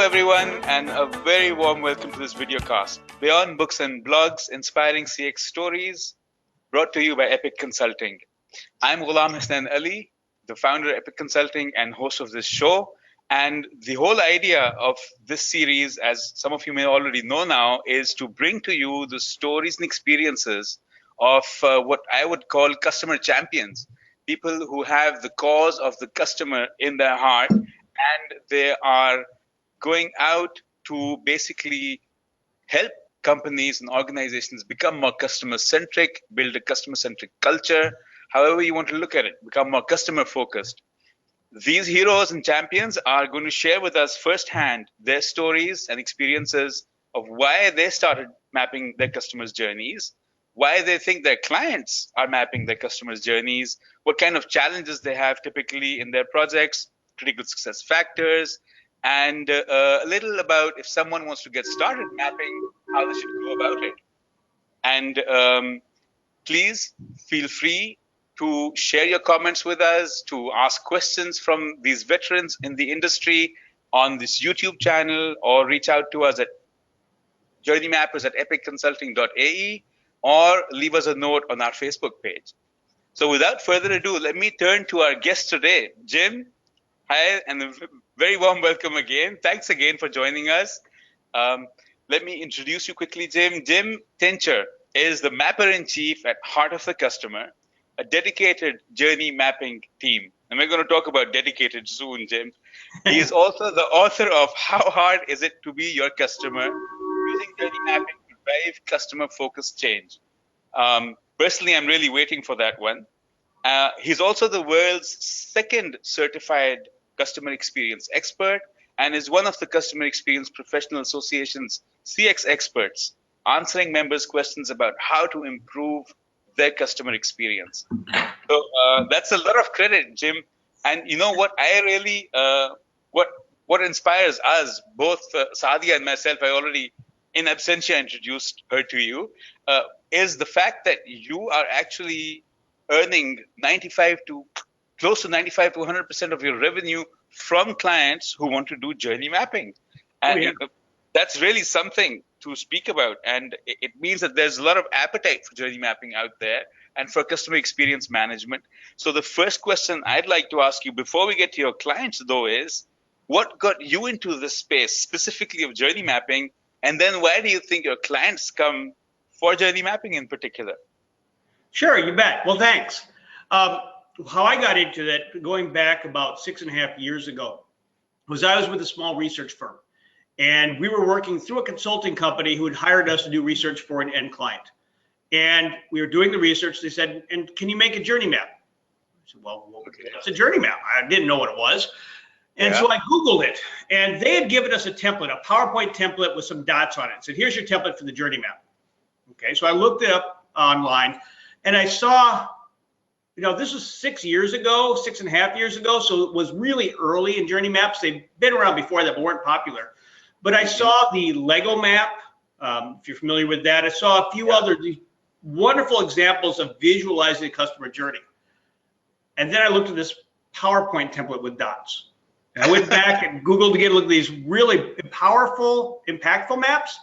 everyone, and a very warm welcome to this videocast. Beyond books and blogs, inspiring CX stories, brought to you by Epic Consulting. I'm Ghulam Hassan Ali, the founder of Epic Consulting and host of this show. And the whole idea of this series, as some of you may already know now, is to bring to you the stories and experiences of what I would call customer champions, people who have the cause of the customer in their heart, and they are going out to basically help companies and organizations become more customer centric, build a customer centric culture, however you want to look at it, become more customer focused. These heroes and champions are going to share with us firsthand their stories and experiences of why they started mapping their customers' journeys, why they think their clients are mapping their customers' journeys, what kind of challenges they have typically in their projects, critical success factors, and a little about if someone wants to get started mapping, how they should go about it. And please feel free to share your comments with us, to ask questions from these veterans in the industry on this YouTube channel, or reach out to us at JRNY MAP at epicconsulting.ae, or leave us a note on our Facebook page. So without further ado, let me turn to our guest today, Jim. Hi, and a very warm welcome again. Thanks again for joining us. Let me introduce you quickly, Jim. Jim Tincher is the mapper-in-chief at Heart of the Customer, a dedicated journey mapping team. And we're going to talk about dedicated soon, Jim. He is also the author of How Hard Is It to Be Your Customer? Using Journey Mapping to Drive Customer-Focused Change. Personally, I'm really waiting for that one. He's also the world's second certified customer experience expert and is one of the Customer Experience Professional Association's CX experts, answering members' questions about how to improve their customer experience. So that's a lot of credit, Jim. And you know what I really, what inspires us, both Sadia and myself, I already in absentia introduced her to you, is the fact that you are actually earning close to 95 to 100% of your revenue from clients who want to do journey mapping. And that's really something to speak about. And it means that there's a lot of appetite for journey mapping out there and for customer experience management. So the first question I'd like to ask you before we get to your clients, though, is what got you into this space specifically of journey mapping? And then why do you think your clients come for journey mapping in particular? Sure, you bet. Well, thanks. How I got into that, going back about 6.5 years ago, was I was with a small research firm. And we were working through a consulting company who had hired us to do research for an end client. And we were doing the research. They said, and can you make a journey map? I said, well, what's a journey map? I didn't know what it was. And so I Googled it. And they had given us a template, a PowerPoint template with some dots on it. Said, here's your template for the journey map. Okay, so I looked it up online. And I saw, this was 6 years ago, 6.5 years ago. So it was really early in journey maps. They've been around before that, but weren't popular. But I saw the Lego map, if you're familiar with that. I saw a few other wonderful examples of visualizing the customer journey. And then I looked at this PowerPoint template with dots. And I went back and Googled to get a look at these really powerful, impactful maps.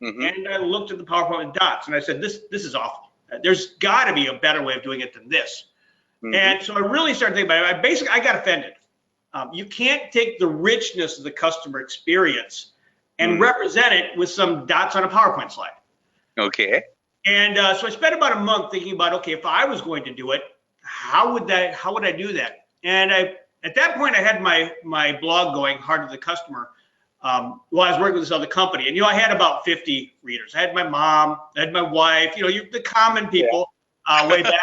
And I looked at the PowerPoint with dots. And I said, this is awful. There's got to be a better way of doing it than this. And so I really started thinking about it. I got offended. You can't take the richness of the customer experience and represent it with some dots on a PowerPoint slide. Okay. And so I spent about a month thinking about, okay, if I was going to do it, how would I do that? And at that point, I had my blog going, Heart of the Customer, while I was working with this other company. And, I had about 50 readers. I had my mom, I had my wife, the common people way back.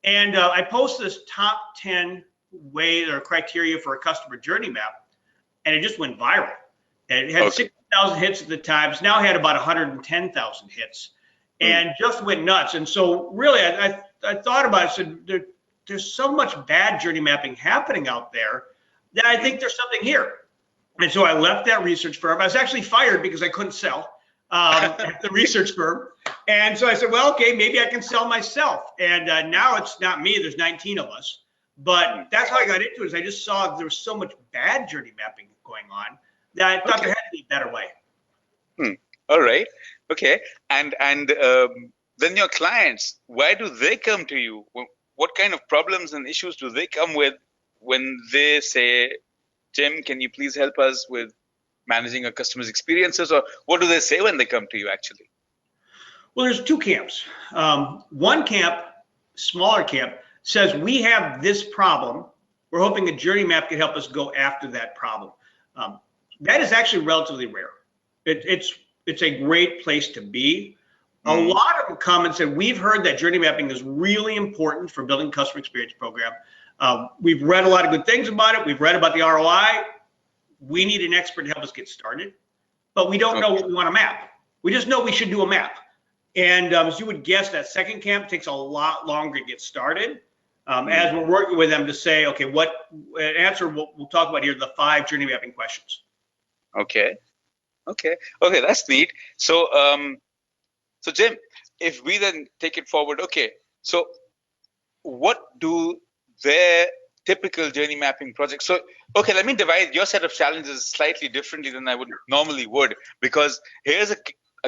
And I posted this top 10 ways or criteria for a customer journey map, and it just went viral. And it had 60,000 hits at the time. It's now had about 110,000 hits, and just went nuts. And so really, I thought about it. I said, there's so much bad journey mapping happening out there that I think there's something here. And so I left that research firm. I was actually fired because I couldn't sell at the research firm. And so I said, well, okay, maybe I can sell myself. And now it's not me. There's 19 of us. But that's how I got into it. Is I just saw there was so much bad journey mapping going on. I thought there had to be a better way. All right. Okay. And then your clients, why do they come to you? What kind of problems and issues do they come with when they say, Jim, can you please help us with managing our customers' experiences? Or what do they say when they come to you, actually? Well, there's two camps. One camp, smaller camp, says we have this problem. We're hoping a journey map can help us go after that problem. That is actually relatively rare. It's a great place to be. A lot of them come and say, we've heard that journey mapping is really important for building customer experience program. We've read a lot of good things about it. We've read about the ROI. We need an expert to help us get started, but we don't know what we want to map. We just know we should do a map. And as you would guess, that second camp takes a lot longer to get started. As we're working with them to say, okay, what answer we'll talk about here, the 5 journey mapping questions. Okay, that's neat. So, so Jim, if we then take it forward, okay, so what do their typical journey mapping projects? So, okay, let me divide your set of challenges slightly differently than I would normally would, because here's a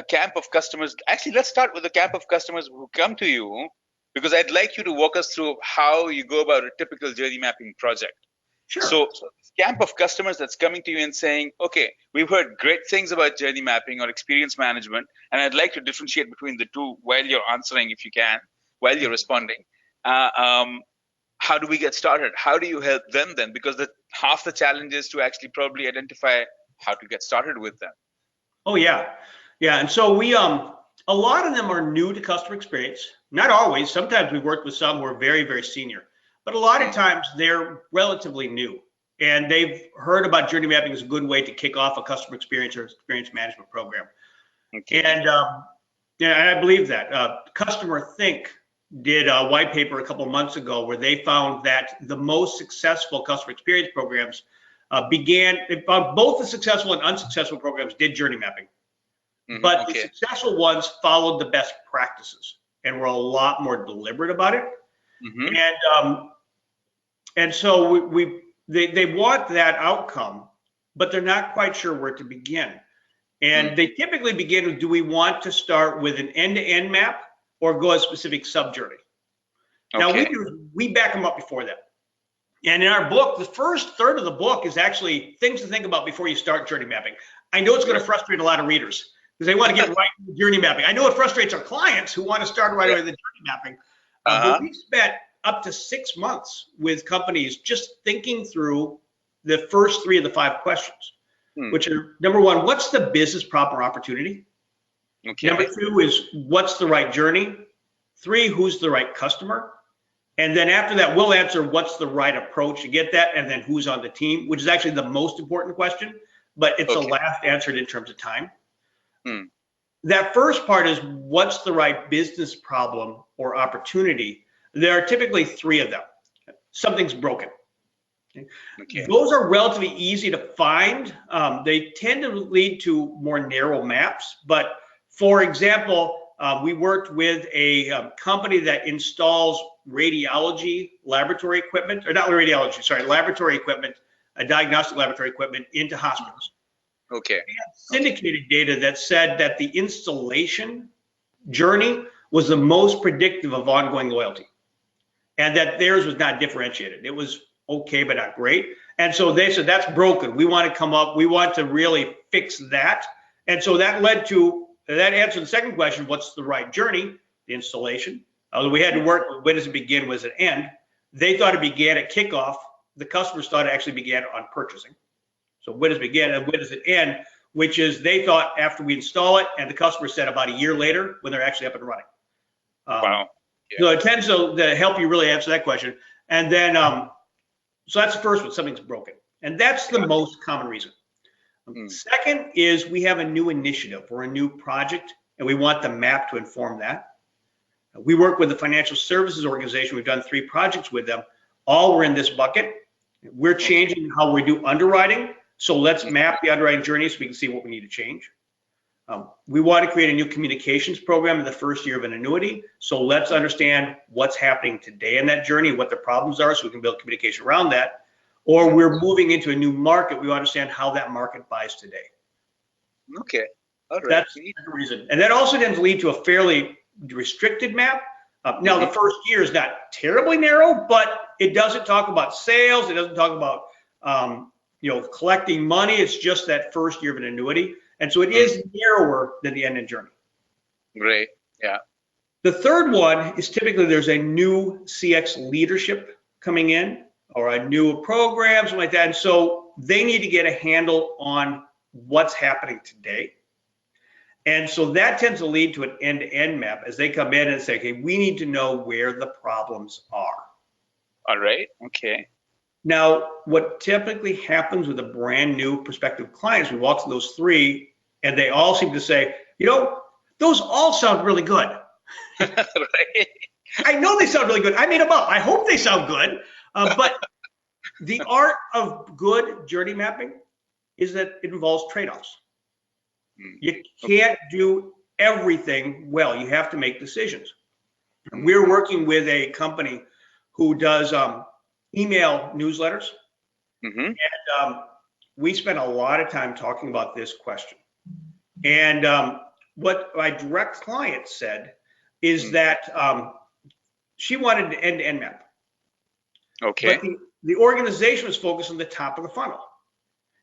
camp of customers. Actually, let's start with the camp of customers who come to you, because I'd like you to walk us through how you go about a typical journey mapping project. Sure. So this camp of customers that's coming to you and saying, okay, we've heard great things about journey mapping or experience management, and I'd like to differentiate between the two while you're answering, if you can, while you're responding. How do we get started? How do you help them then? Because half the challenge is to actually probably identify how to get started with them. Oh, yeah. Yeah. And so we, a lot of them are new to customer experience. Not always. Sometimes we've worked with some who are very, very senior. But a lot of times they're relatively new, and they've heard about journey mapping as a good way to kick off a customer experience or experience management program. Okay. And I believe that. Customer Think did a white paper a couple of months ago where they found that the most successful customer experience programs both the successful and unsuccessful programs did journey mapping. But the successful ones followed the best practices and were a lot more deliberate about it. And so they want that outcome, but they're not quite sure where to begin. And they typically begin with, do we want to start with an end-to-end map or go a specific sub-journey? Now we back them up before that. And in our book, the first third of the book is actually things to think about before you start journey mapping. I know it's going to frustrate a lot of readers because they want to get right into journey mapping. I know it frustrates our clients who want to start right away with the journey mapping. But we spent up to 6 months with companies just thinking through the first 3 of the 5 questions, which are, number 1, what's the business problem or opportunity? Number 2 is, what's the right journey? 3, who's the right customer? And then after that, we'll answer what's the right approach to get that, and then who's on the team, which is actually the most important question, but it's the last answered in terms of time. That first part is, what's the right business problem or opportunity? There are typically 3 of them. Something's broken. Those are relatively easy to find. They tend to lead to more narrow maps. But for example, we worked with a company that installs radiology laboratory equipment, or not radiology, sorry, laboratory equipment, diagnostic laboratory equipment into hospitals. We had syndicated data that said that the installation journey was the most predictive of ongoing loyalty, and that theirs was not differentiated. It was okay, but not great. And so they said, that's broken. We want to come up, we want to really fix that. And so that led to, that answered the second question, what's the right journey? The installation. We had to work with, when does it begin, when does it end? They thought it began at kickoff. The customers thought it actually began on purchasing. So when does it begin and when does it end? Which is, they thought after we install it, and the customer said about a year later when they're actually up and running. So it tends to help you really answer that question. And then, so that's the first one, something's broken. And that's the most common reason. Second is, we have a new initiative or a new project, and we want the map to inform that. We work with the financial services organization. We've done 3 projects with them. All were in this bucket. We're changing how we do underwriting. So let's map the underwriting journey so we can see what we need to change. We want to create a new communications program in the first year of an annuity. So let's understand what's happening today in that journey, what the problems are, so we can build communication around that. or we're moving into a new market. We understand how that market buys today. Okay. All right. That's the reason. And that also tends to lead to a fairly restricted map. Now, the first year is not terribly narrow, but it doesn't talk about sales. It doesn't talk about collecting money. It's just that first year of an annuity. And so it is narrower than the end-to-end journey. Great. Yeah. The third one is typically there's a new CX leadership coming in or a new program, something like that. And so they need to get a handle on what's happening today. And so that tends to lead to an end-to-end map as they come in and say, okay, we need to know where the problems are. All right. Okay. Now, what typically happens with a brand new prospective client is we walk through those three and they all seem to say, those all sound really good. Right. I know they sound really good. I made them up. I hope they sound good. But the art of good journey mapping is that it involves trade-offs. You can't do everything well. You have to make decisions. We're working with a company who does email newsletters. And we spent a lot of time talking about this question. And what my direct client said is that she wanted an end-to-end map. Okay. But the organization was focused on the top of the funnel.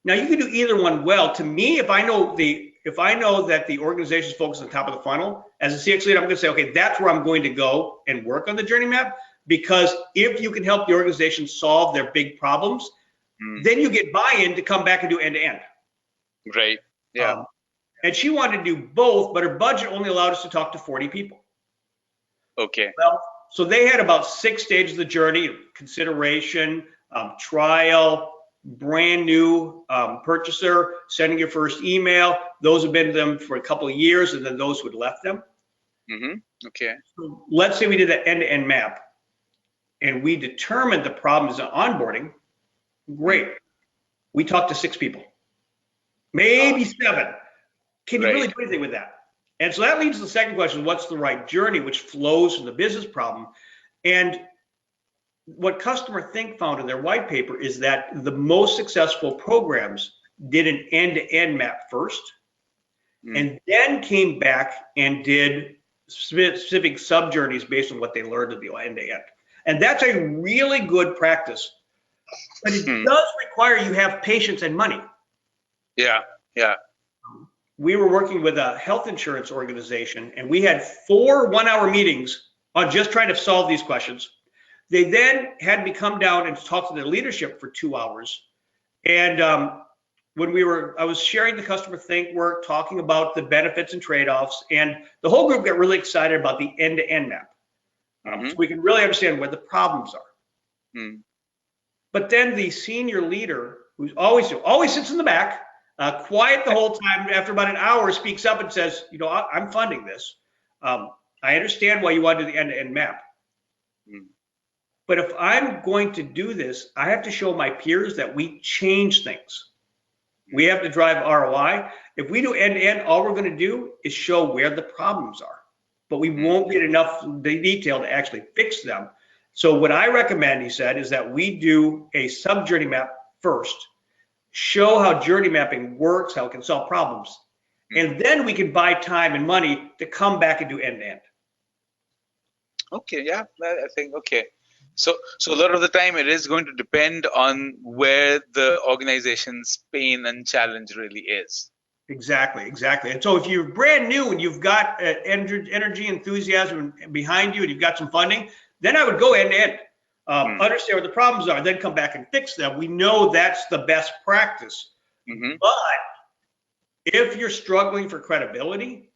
Now, you can do either one well. To me, if I know that the organization is focused on the top of the funnel, as a CX leader, I'm going to say, okay, that's where I'm going to go and work on the journey map. Because if you can help the organization solve their big problems, then you get buy-in to come back and do end-to-end. Right. Yeah. And she wanted to do both, but her budget only allowed us to talk to 40 people. Okay. Well, so they had about 6 stages of the journey: consideration, trial, brand new purchaser, sending your first email. Those have been with them for a couple of years, and then those who had left them. Okay. So let's say we did that end-to-end map, and we determined the problems in onboarding. Great. We talked to 6 people, maybe 7. Can you really do anything with that? And so that leads to the second question: what's the right journey, which flows from the business problem? And what Customer Think found in their white paper is that the most successful programs did an end-to-end map first, and then came back and did specific sub-journeys based on what they learned at the end-to-end. And that's a really good practice, but it does require you have patience and money. Yeah. Yeah. We were working with a health insurance organization, and we had 4 one-hour meetings on just trying to solve these questions. They then had me come down and talk to their leadership for 2 hours. And I was sharing the Customer Think work, talking about the benefits and trade-offs, and the whole group got really excited about the end-to-end map. So we can really understand where the problems are. But then the senior leader, who's always sits in the back, quiet the whole time, after about an hour, speaks up and says, I'm funding this. I understand why you want to do the end-to-end map. But if I'm going to do this, I have to show my peers that we change things. We have to drive ROI. If we do end-to-end, all we're going to do is show where the problems are, but we won't get enough detail to actually fix them. So what I recommend, he said, is that we do a sub-journey map first, show how journey mapping works, how it can solve problems, and then we can buy time and money to come back and do end-to-end. Okay, yeah, I think, okay. So a lot of the time it is going to depend on where the organization's pain and challenge really is. Exactly. And so if you're brand new and you've got energy, enthusiasm behind you, and you've got some funding, then I would go end-to-end. Understand what the problems are, then come back and fix them. We know that's the best practice. But if you're struggling for credibility,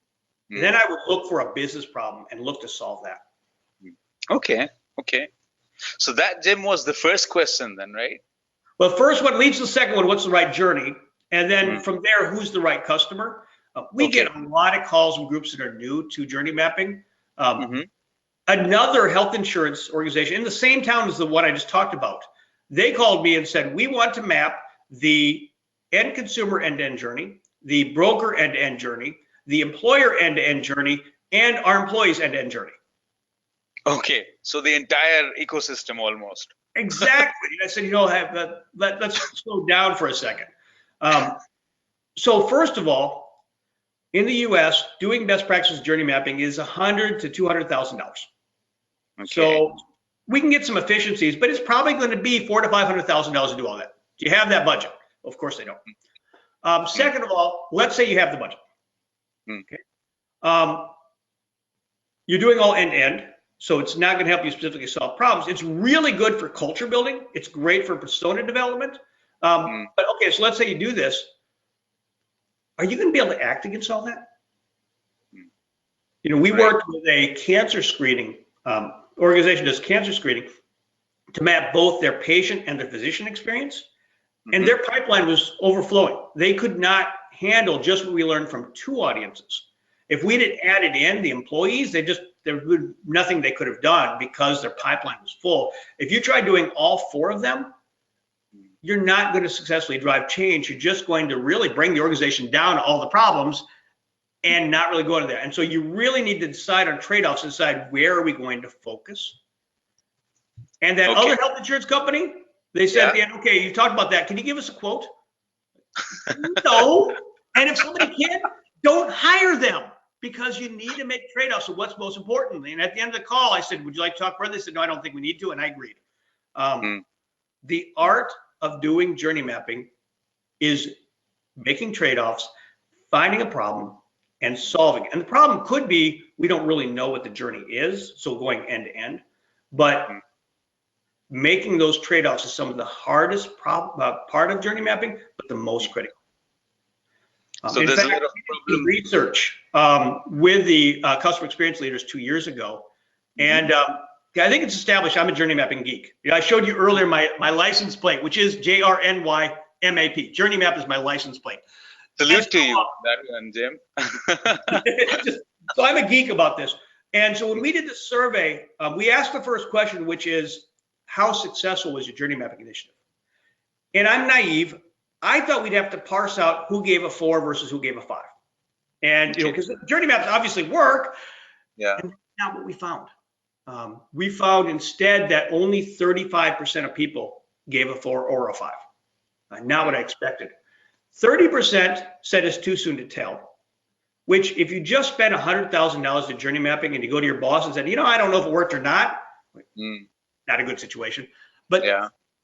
then I would look for a business problem and look to solve that. Okay. So that, Jim, was the first question then, right? Well, first one leads to the second one: what's the right journey? And then from there, who's the right customer? We get a lot of calls from groups that are new to journey mapping. Another health insurance organization in the same town as the one I just talked about, they called me and said, we want to map the end consumer end-to-end journey, the broker end-to-end journey, the employer end-to-end journey, and our employees end-to-end journey. Okay, so the entire ecosystem almost. Exactly. I said, let's slow down for a second. So first of all, in the U.S., doing best practices journey mapping is $100,000 to $200,000. Okay. So we can get some efficiencies, but it's probably going to be $400,000 to $500,000 to do all that. Do you have that budget? Of course they don't. Second of all, let's say you have the budget. Okay. You're doing all end to end, so it's not going to help you specifically solve problems. It's really good for culture building. It's great for persona development. But okay, so let's say you do this. Are you going to be able to act against all that? We worked with a cancer screening organization does cancer screening to map both their patient and their physician experience, and their pipeline was overflowing. They could not handle just what we learned from two audiences. If we had added in the employees, there was nothing they could have done because their pipeline was full. If you try doing all four of them, you're not going to successfully drive change. You're just going to really bring the organization down to all the problems and not really go into that. And so you really need to decide on trade-offs, decide where are we going to focus. And that other health insurance company, they said at the end, okay, you talked about that. Can you give us a quote? No. And if somebody can, don't hire them, because you need to make trade-offs of what's most important. And at the end of the call, I said, would you like to talk further? They said, no, I don't think we need to. And I agreed. The art of doing journey mapping is making trade-offs, finding a problem, and solving it. And the problem could be we don't really know what the journey is, so going end to end. But making those trade-offs is some of the hardest part of journey mapping, but the most critical. So in there's fact, a lot of problem. Research with the customer experience leaders 2 years ago, and I think it's established I'm a journey mapping geek. I showed you earlier my license plate, which is JRNY MAP. Journey map is my license plate. Salute to you, that one, Jim. So I'm a geek about this. And so when we did the survey, we asked the first question, which is, how successful was your journey mapping initiative? And I'm naive. I thought we'd have to parse out who gave a 4 versus who gave a 5. And, because journey maps obviously work. Yeah. And that's not what we found. We found instead that only 35% of people gave a 4 or a 5. Not what I expected. 30% said it's too soon to tell, which if you just spent $100,000 in journey mapping and you go to your boss and said, I don't know if it worked or not, not a good situation. But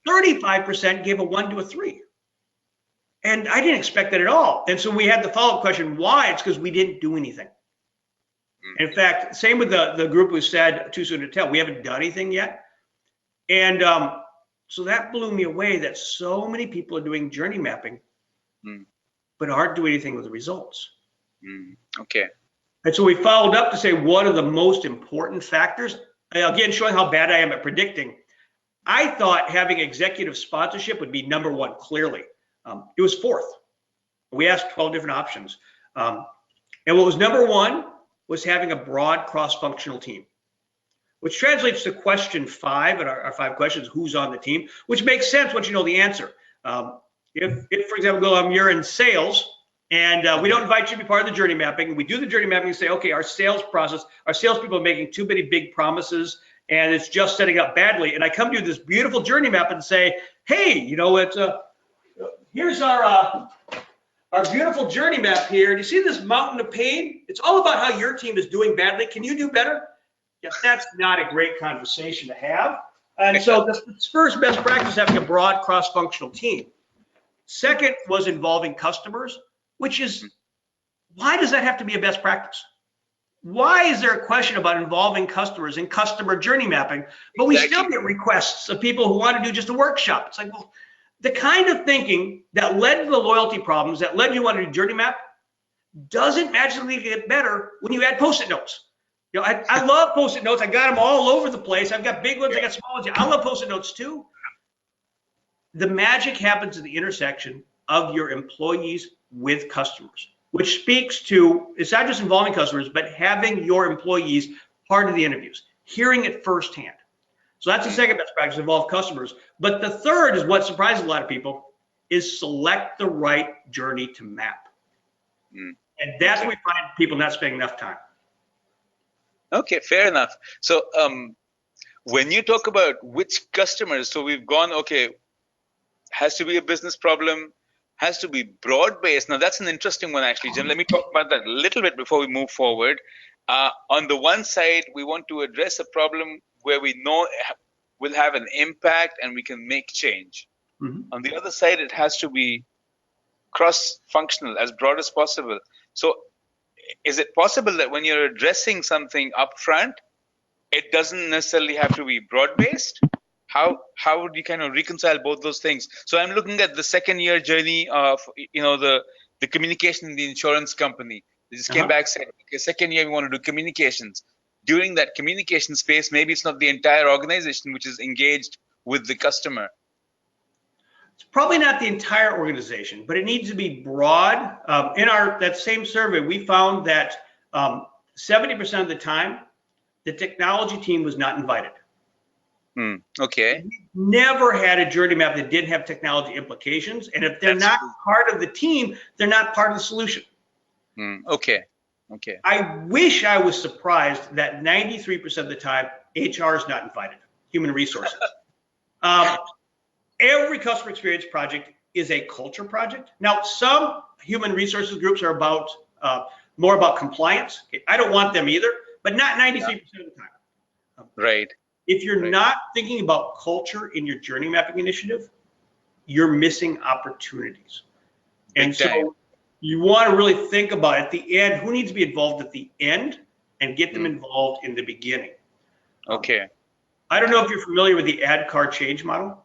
35% gave a 1 to a 3. And I didn't expect that at all. And so we had the follow-up question, why? It's because we didn't do anything. In fact, same with the group who said too soon to tell. We haven't done anything yet. And so that blew me away that so many people are doing journey mapping, but aren't doing anything with the results. Okay. And so we followed up to say, what are the most important factors? Again, showing how bad I am at predicting. I thought having executive sponsorship would be number 1, clearly. It was 4th. We asked 12 different options. And what was number 1 was having a broad cross-functional team, which translates to question 5 in our 5 questions, who's on the team, which makes sense once you know the answer. If for example, you're in sales and we don't invite you to be part of the journey mapping, we do the journey mapping and say, okay, our sales process, our salespeople are making too many big promises and it's just setting up badly. And I come to you this beautiful journey map and say, hey, here's our beautiful journey map here. Do you see this mountain of pain? It's all about how your team is doing badly. Can you do better? Yeah, that's not a great conversation to have. And so the first best practice is having a broad cross-functional team. Second was involving customers, which is, why does that have to be a best practice? Why is there a question about involving customers in customer journey mapping, but we still get requests of people who want to do just a workshop? It's like, well, the kind of thinking that led to the loyalty problems, that led you to want to do journey map, doesn't magically get better when you add Post-it notes. I love Post-it notes. I got them all over the place. I've got big ones, I got small ones. I love Post-it notes too. The magic happens at the intersection of your employees with customers, which speaks to, it's not just involving customers, but having your employees part of the interviews, hearing it firsthand. So that's the second best practice, involve customers. But the third is what surprises a lot of people, is select the right journey to map. And that's where we find people not spending enough time. Okay, fair enough. So when you talk about which customers, so we've gone, okay, has to be a business problem, has to be broad-based. Now, that's an interesting one, actually, Jim. Let me talk about that a little bit before we move forward. On the one side, we want to address a problem where we know will have an impact and we can make change. On the other side, it has to be cross-functional, as broad as possible. So is it possible that when you're addressing something upfront, it doesn't necessarily have to be broad-based? How would you kind of reconcile both those things? So I'm looking at the second year journey of the communication in the insurance company. They just came back, said, okay, second year we want to do communications. During that communication space, maybe it's not the entire organization which is engaged with the customer. It's probably not the entire organization, but it needs to be broad. In that same survey, we found that 70% of the time, the technology team was not invited. Okay. We never had a JRNY map that didn't have technology implications, and if they're not part of the team, they're not part of the solution. Okay. Okay. I wish I was surprised that 93% of the time, HR is not invited, human resources. Every customer experience project is a culture project. Now, some human resources groups are about more about compliance. Okay, I don't want them either, but not 93% of the time. Right. If you're not thinking about culture in your JRNY mapping initiative, you're missing opportunities. And so you want to really think about at the end, who needs to be involved at the end and get them involved in the beginning. Okay. I don't know if you're familiar with the ad car change model.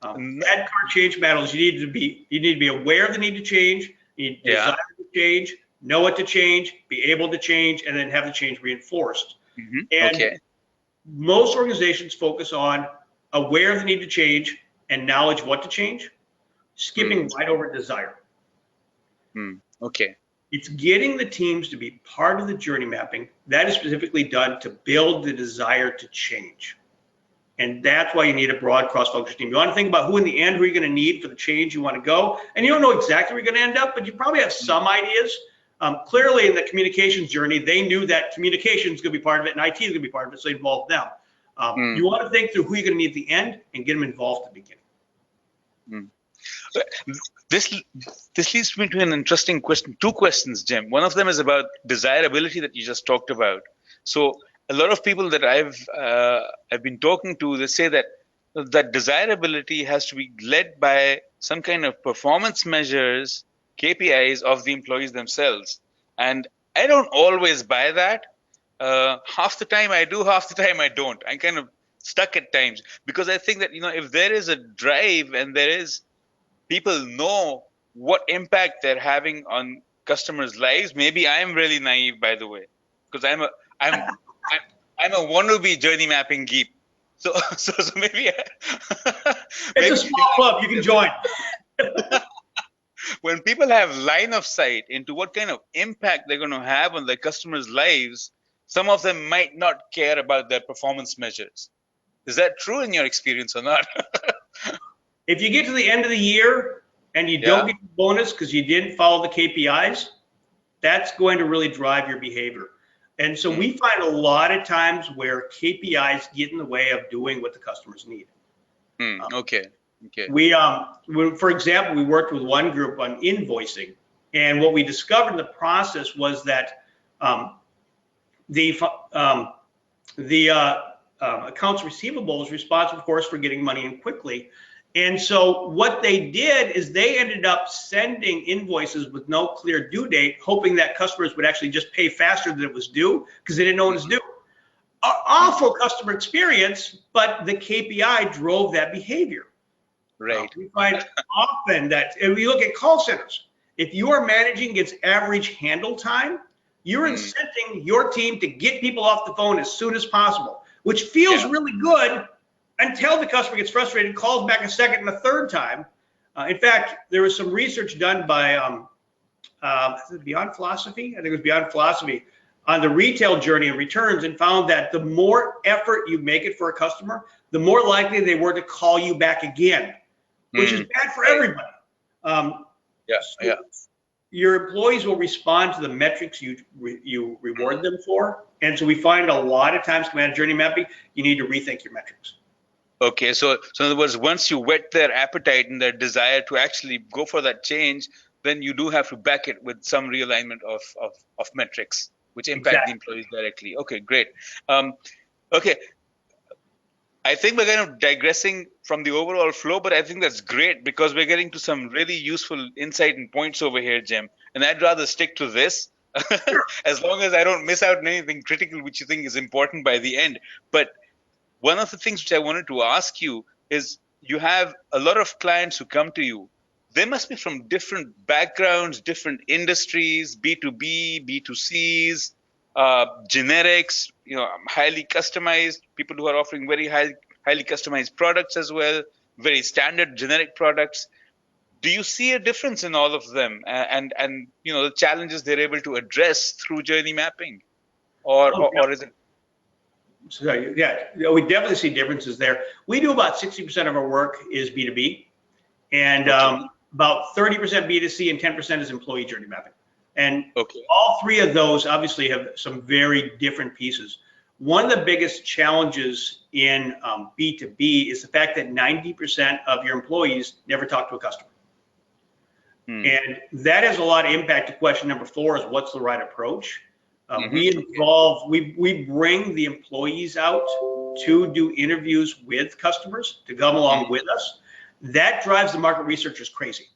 Ad car change models, you need to be aware of the need to change, you need to desire to change, know what to change, be able to change, and then have the change reinforced. And most organizations focus on aware of the need to change and knowledge of what to change, skipping right over desire. Okay. It's getting the teams to be part of the JRNY mapping. That is specifically done to build the desire to change. And that's why you need a broad cross-functional team. You want to think about who in the end, who you're going to need for the change you want to go. And you don't know exactly where you're going to end up, but you probably have some ideas. Clearly in the communications journey, they knew that communication is going to be part of it and IT is going to be part of it, so they involved them. You want to think through who you're going to need at the end and get them involved at the beginning. This leads me to an interesting question. Two questions, Jim. One of them is about desirability that you just talked about. So a lot of people that I've been talking to, they say that desirability has to be led by some kind of performance measures, KPIs of the employees themselves. And I don't always buy that. Half the time I do, half the time I don't. I'm kind of stuck at times because I think that, if there is a drive and there is people know what impact they're having on customers' lives. Maybe I'm really naive, by the way, because I'm a wannabe JRNY mapping geek. So maybe it's a small club. You can join. When people have line of sight into what kind of impact they're going to have on their customers' lives, some of them might not care about their performance measures. Is that true in your experience or not? If you get to the end of the year and you don't get the bonus because you didn't follow the KPIs, that's going to really drive your behavior. And so we find a lot of times where KPIs get in the way of doing what the customers need. Okay. For example, we worked with one group on invoicing, and what we discovered in the process was that the accounts receivable is responsible, of course, for getting money in quickly. And so what they did is they ended up sending invoices with no clear due date, hoping that customers would actually just pay faster than it was due because they didn't know it was due. Awful customer experience, but the KPI drove that behavior. Right. We find often that if we look at call centers, if you are managing against average handle time, you're incenting your team to get people off the phone as soon as possible, which feels really good until the customer gets frustrated, calls back a second and a third time. In fact, there was some research done by Beyond Philosophy, I think it was Beyond Philosophy, on the retail journey and returns, and found that the more effort you make it for a customer, the more likely they were to call you back again, which is bad for everybody. your employees will respond to the metrics you reward them for. And so we find a lot of times coming out of journey mapping, you need to rethink your metrics. Okay, so in other words, once you whet their appetite and their desire to actually go for that change, then you do have to back it with some realignment of metrics which impact the Exactly. employees directly. Okay, great. Okay, I think we're kind of digressing from the overall flow, but I think that's great because we're getting to some really useful insight and points over here, Jim. And I'd rather stick to this as long as I don't miss out on anything critical which you think is important by the end. But one of the things which I wanted to ask you is you have a lot of clients who come to you. They must be from different backgrounds, different industries, B2B, B2Cs, generics, highly customized, people who are offering very highly customized products as well, very standard generic products. Do you see a difference in all of them and the challenges they're able to address through journey mapping? Or, Oh, or, yeah. or is it So, yeah, we definitely see differences there. We do about 60% of our work is B2B, and okay? about 30% B2C, and 10% is employee journey mapping. And Okay. all three of those obviously have some very different pieces. One of the biggest challenges in B2B is the fact that 90% of your employees never talk to a customer. And that has a lot of impact to question number 4 is what's the right approach? We bring the employees out to do interviews with customers to come along with us. That drives the market researchers crazy.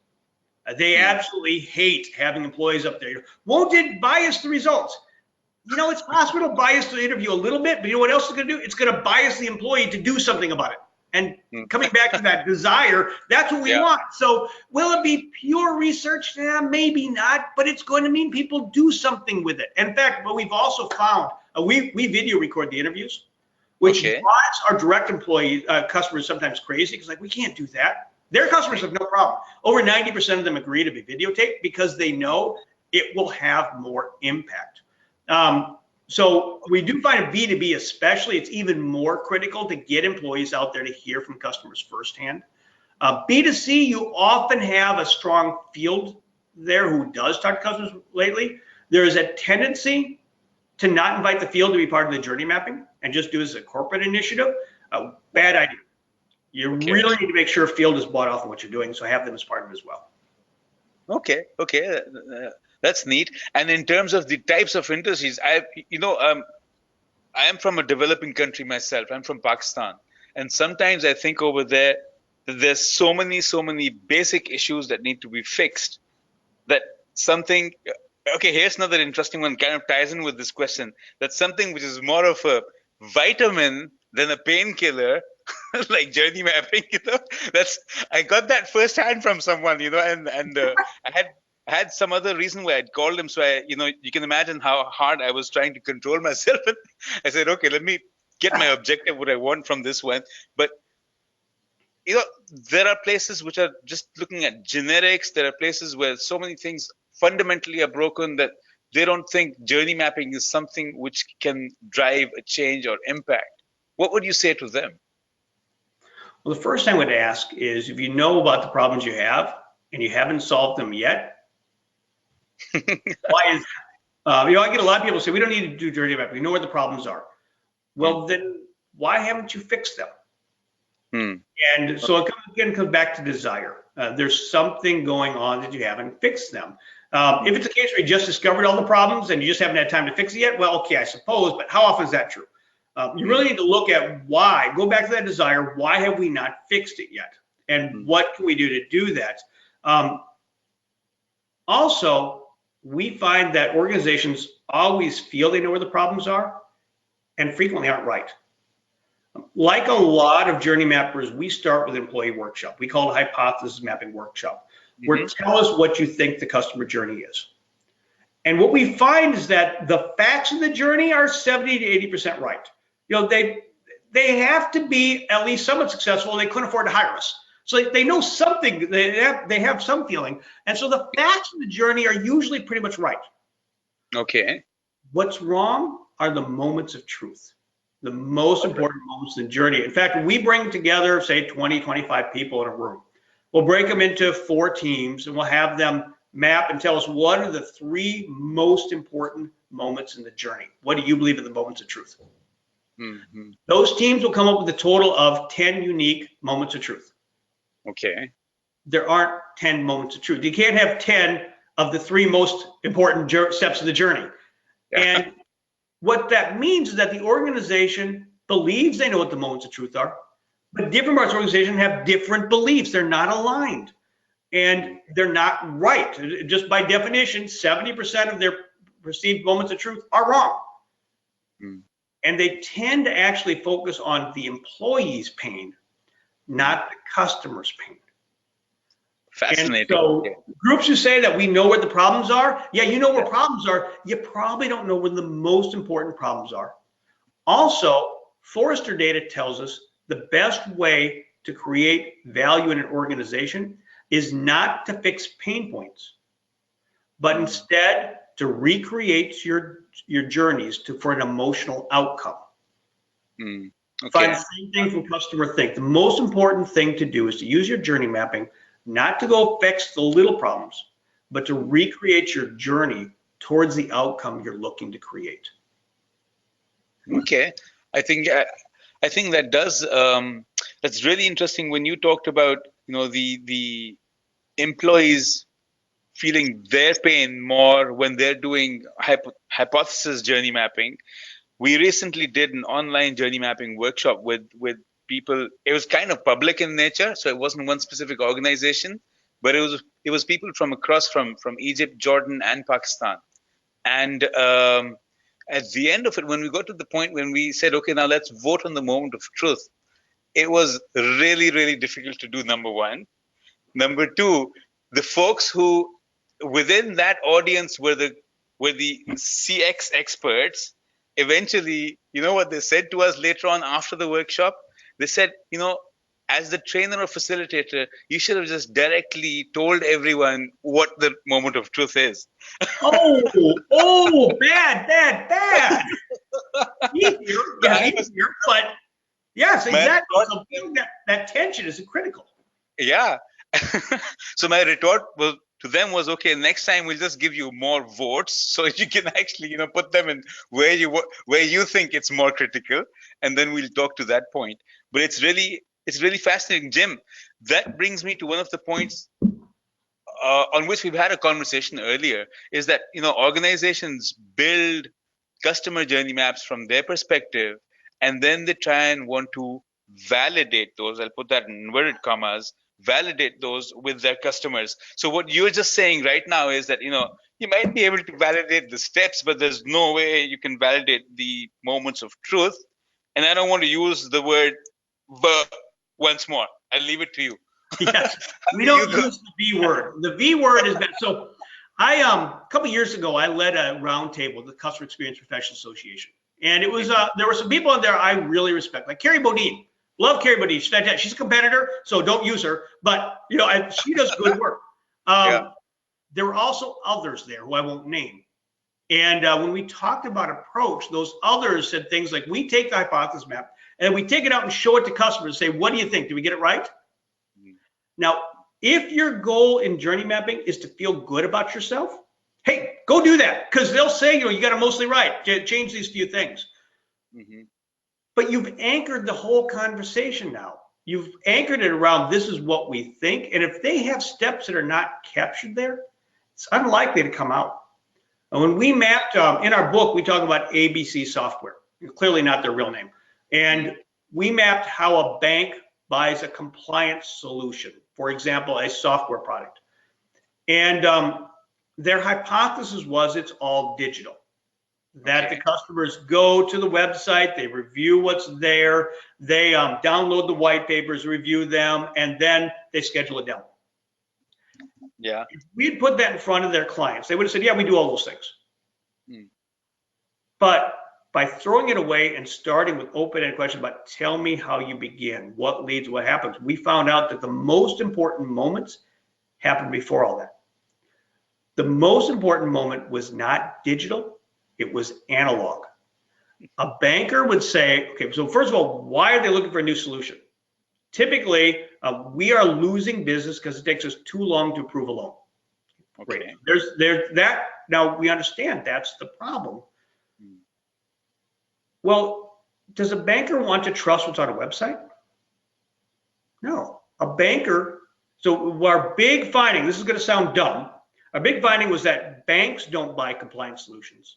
They absolutely hate having employees up there. Won't it bias the results? It's possible to bias the interview a little bit, but you know what else it's going to do? It's going to bias the employee to do something about it. And coming back to that desire, that's what we want. So will it be pure research? Maybe not, but it's going to mean people do something with it. In fact, what we've also found, we video record the interviews, which drives our direct employee customers sometimes crazy because we can't do that. Their customers have no problem. Over 90% of them agree to be videotaped because they know it will have more impact. So we do find a B2B especially, it's even more critical to get employees out there to hear from customers firsthand. B2C, you often have a strong field there who does talk to customers lately. There is a tendency to not invite the field to be part of the journey mapping and just do it as a corporate initiative. Bad idea. You really need to make sure field is bought off of what you're doing, so have them as part of it as well. Okay. That's neat. And in terms of the types of industries, I am from a developing country myself. I'm from Pakistan, and sometimes I think over there that there's so many basic issues that need to be fixed. That something. Okay, here's another interesting one. Kind of ties in with this question. That's something which is more of a vitamin than a painkiller. Like journey mapping, I got that firsthand from someone, and I had some other reason why I'd called him. So you can imagine how hard I was trying to control myself. I said, okay, let me get my objective, what I want from this one. But there are places which are just looking at generics. There are places where so many things fundamentally are broken that they don't think journey mapping is something which can drive a change or impact. What would you say to them? Well, the first thing I would ask is if you know about the problems you have and you haven't solved them yet, why is I get a lot of people say we don't need to do journey mapping. We know where the problems are. Well, then why haven't you fixed them? And so it comes back to desire. There's something going on that you haven't fixed them. If it's a case where you just discovered all the problems and you just haven't had time to fix it yet, well, okay, I suppose, but how often is that true? You really need to look at why, go back to that desire, why have we not fixed it yet? And what can we do to do that? Also, we find that organizations always feel they know where the problems are and frequently aren't right. Like a lot of journey mappers, we start with an employee workshop. We call it a hypothesis mapping workshop, where tell us what you think the customer journey is. And what we find is that the facts of the journey are 70 to 80% right. They have to be at least somewhat successful. They couldn't afford to hire us. So they know something, they have some feeling. And so the facts of the journey are usually pretty much right. Okay. What's wrong are the moments of truth, the most important moments in the journey. In fact, we bring together, say, 20, 25 people in a room. We'll break them into 4 teams and we'll have them map and tell us what are the 3 most important moments in the journey. What do you believe are the moments of truth? Mm-hmm. Those teams will come up with a total of 10 unique moments of truth. Okay. There aren't 10 moments of truth. You can't have 10 of the 3 most important steps of the journey. Yeah. And what that means is that the organization believes they know what the moments of truth are, but different parts of the organization have different beliefs. They're not aligned and they're not right. Just by definition, 70% of their perceived moments of truth are wrong. Mm. And they tend to actually focus on the employee's pain, not the customer's pain. Fascinating. And so Yeah. groups who say that we know where the problems are, yeah, you know where problems are, you probably don't know where the most important problems are. Also, Forrester data tells us the best way to create value in an organization is not to fix pain points, but instead to recreate your journeys for an emotional outcome. Mm. Okay. Find the same thing from customer think. The most important thing to do is to use your journey mapping, not to go fix the little problems, but to recreate your journey towards the outcome you're looking to create. Okay. I think that does that's really interesting when you talked about the employees feeling their pain more when they're doing hypothesis journey mapping. We recently did an online journey mapping workshop with people. It was kind of public in nature, so it wasn't one specific organization, but it was people from across from Egypt, Jordan, and Pakistan. And at the end of it, when we got to the point when we said, okay, now let's vote on the moment of truth, it was really, really difficult to do, number one. Number two, the folks who within that audience were the CX experts, eventually, you know what they said to us later on after the workshop? They said, as the trainer or facilitator, you should have just directly told everyone what the moment of truth is. Bad. Easier, but yes, exactly. So feeling that tension is critical. Yeah. So my retort to them was, okay, next time we'll just give you more votes so you can actually put them in where you think it's more critical, and then we'll talk to that point. But it's really fascinating, Jim. That brings me to one of the points on which we've had a conversation earlier, is that organizations build customer journey maps from their perspective, and then they try and want to validate those. I'll put that in inverted commas, validate those with their customers. So what you're just saying right now is that you might be able to validate the steps, but there's no way you can validate the moments of truth. And I don't want to use the word once more. I'll leave it to you. Yes, we don't use the V word. The V word is bad. So a couple of years ago, I led a roundtable with the Customer Experience Professional Association. And it was there were some people in there I really respect, like Carrie Bodine. Love Carrie Bodine. She's fantastic. She's a competitor, so don't use her. But she does good work. Yeah. There were also others there who I won't name. And when we talked about approach, those others said things like, we take the hypothesis map and we take it out and show it to customers and say, what do you think? Did we get it right? Mm-hmm. Now, if your goal in journey mapping is to feel good about yourself, hey, go do that, because they'll say, you got it mostly right. Change these few things. Mm-hmm. But you've anchored the whole conversation now. You've anchored it around this is what we think. And if they have steps that are not captured there, it's unlikely to come out. And when we mapped, in our book, we talk about ABC Software, clearly not their real name. And we mapped how a bank buys a compliance solution, for example, a software product. And their hypothesis was it's all digital, that the customers go to the website, they review what's there, they download the white papers, review them, and then they schedule a demo. Yeah. If we'd put that in front of their clients, they would have said, yeah, we do all those things. But by throwing it away and starting with open-ended questions about tell me how you begin, what leads, what happens, we found out that the most important moments happened before all that. The most important moment was not digital, it was analog. A banker would say, okay, so first of all, why are they looking for a new solution? Typically, we are losing business because it takes us too long to approve a loan. Great. Okay. There's that. Now we understand that's the problem. Mm. Well, does a banker want to trust what's on a website? No. A banker, so our big finding, this is going to sound dumb, our big finding was that banks don't buy compliance solutions.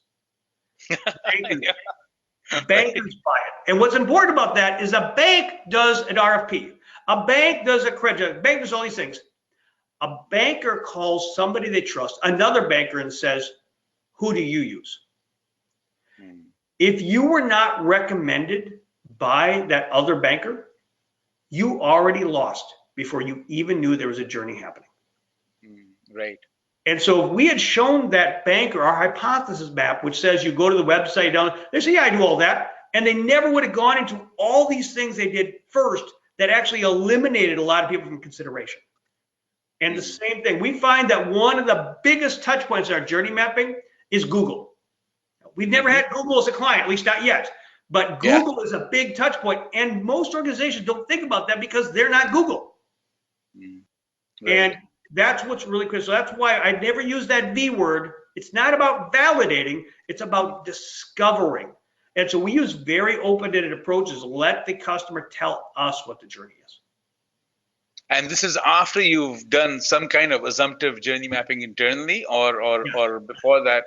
Bankers, Yeah. bankers buy it. And what's important about that is a bank does an RFP. A bank does a credit, a bank does all these things. A banker calls somebody they trust, another banker, and says, who do you use? Mm. If you were not recommended by that other banker, you already lost before you even knew there was a journey happening. Mm. Right. And so if we had shown that banker our hypothesis map, which says you go to the website, they say, yeah, I do all that. And they never would have gone into all these things they did first that actually eliminated a lot of people from consideration. And the same thing, we find that one of the biggest touch points in our journey mapping is Google. We've never had Google as a client, at least not yet. But Yeah. Google is a big touch point, and most organizations don't think about that because they're not Google. Mm. Right. And that's what's really critical. So that's why I never use that V word. It's not about validating, it's about discovering. And so we use very open-ended approaches. Let the customer tell us what the journey is. And this is after you've done some kind of assumptive journey mapping internally, or before that.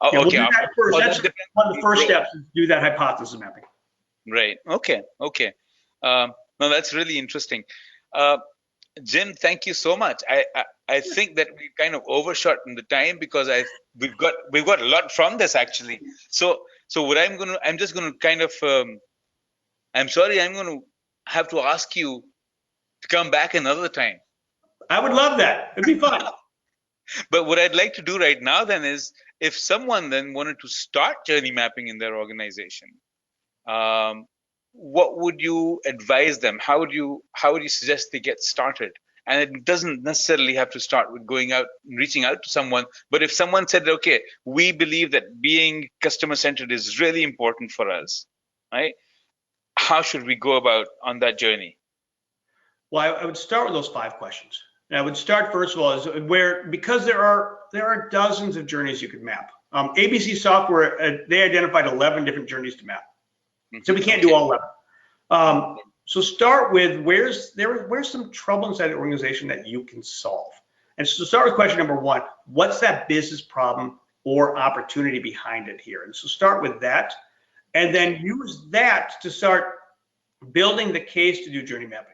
Oh, Yeah, we'll okay. do that first. Oh, That's that depends one on of the the first approach. steps is do that hypothesis mapping. Right. Okay. Okay. No, that's really interesting. Jim, thank you so much. I think that we kind of overshot in the time because we've got a lot from this actually. So what I'm just gonna kind of I'm sorry, I'm gonna have to ask you to come back another time. I would love that. It'd be fun. But what I'd like to do right now then is, if someone then wanted to start journey mapping in their organization, um, what would you advise them? How would you suggest they get started? And it doesn't necessarily have to start with going out and reaching out to someone. But if someone said, okay, we believe that being customer centered is really important for us, right? How should we go about on that journey? Well, I would start with those 5 questions. And I would start first of all is because there are dozens of journeys you could map. ABC Software they identified 11 different journeys to map, so we can't do Okay. all 11. So start with where's some trouble inside the organization that you can solve. And so start with question number 1: what's that business problem or opportunity behind it here? And so start with that, and then use that to start building the case to do journey mapping.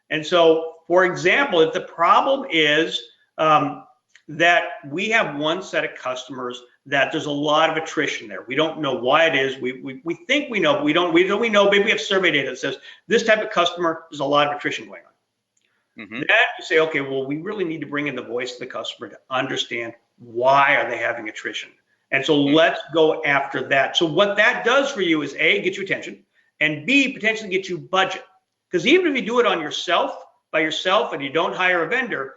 And so, for example, if the problem is that we have one set of customers that there's a lot of attrition there, we don't know why it is. We think we know, but we don't know. Maybe we have survey data that says this type of customer, there's a lot of attrition going on. Mm-hmm. Then you say, okay, well, we really need to bring in the voice of the customer to understand why are they having attrition. And so let's go after that. So what that does for you is A, get you attention, and B, potentially get you budget. Because even if you do it on yourself, by yourself, and you don't hire a vendor,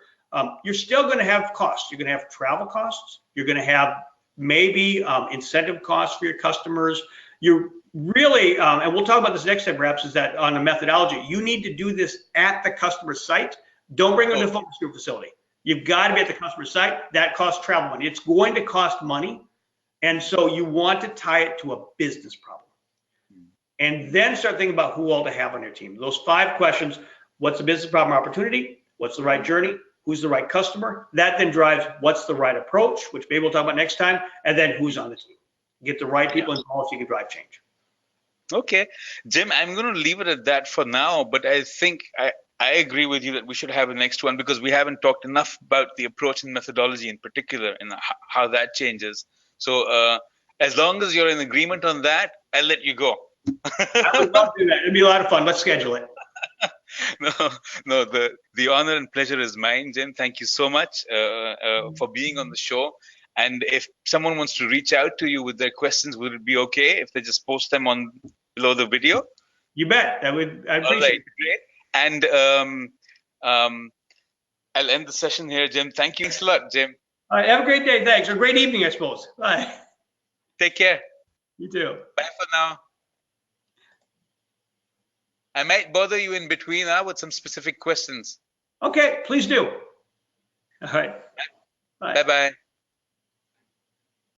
you're still going to have costs. You're going to have travel costs. You're going to have maybe incentive costs for your customers. You're really, and we'll talk about this next time perhaps, is that on the methodology, you need to do this at the customer site. Don't bring them to the focus group facility. You've got to be at the customer site. That costs travel money. It's going to cost money. And so you want to tie it to a business problem. And then start thinking about who all to have on your team. Those 5 questions: what's the business problem or opportunity? What's the right journey? Who's the right customer? That then drives what's the right approach, which maybe we'll talk about next time, and then who's on the team. Get the right people involved so you can drive change. Okay, Jim, I'm going to leave it at that for now, but I think I agree with you that we should have a next one because we haven't talked enough about the approach and methodology in particular and how that changes. So as long as you're in agreement on that, I'll let you go. I would love to do that. It'd be a lot of fun. Let's schedule it. No, the honor and pleasure is mine, Jim. Thank you so much for being on the show. And if someone wants to reach out to you with their questions, would it be okay if they just post them on below the video? You bet. I appreciate it. Great. And I'll end the session here, Jim. Thank you a lot, Jim. All right. Have a great day. Thanks. Or a great evening, I suppose. Bye. Take care. You too. Bye for now. I might bother you in between with some specific questions. Okay. Please do. All right. Bye. Bye-bye.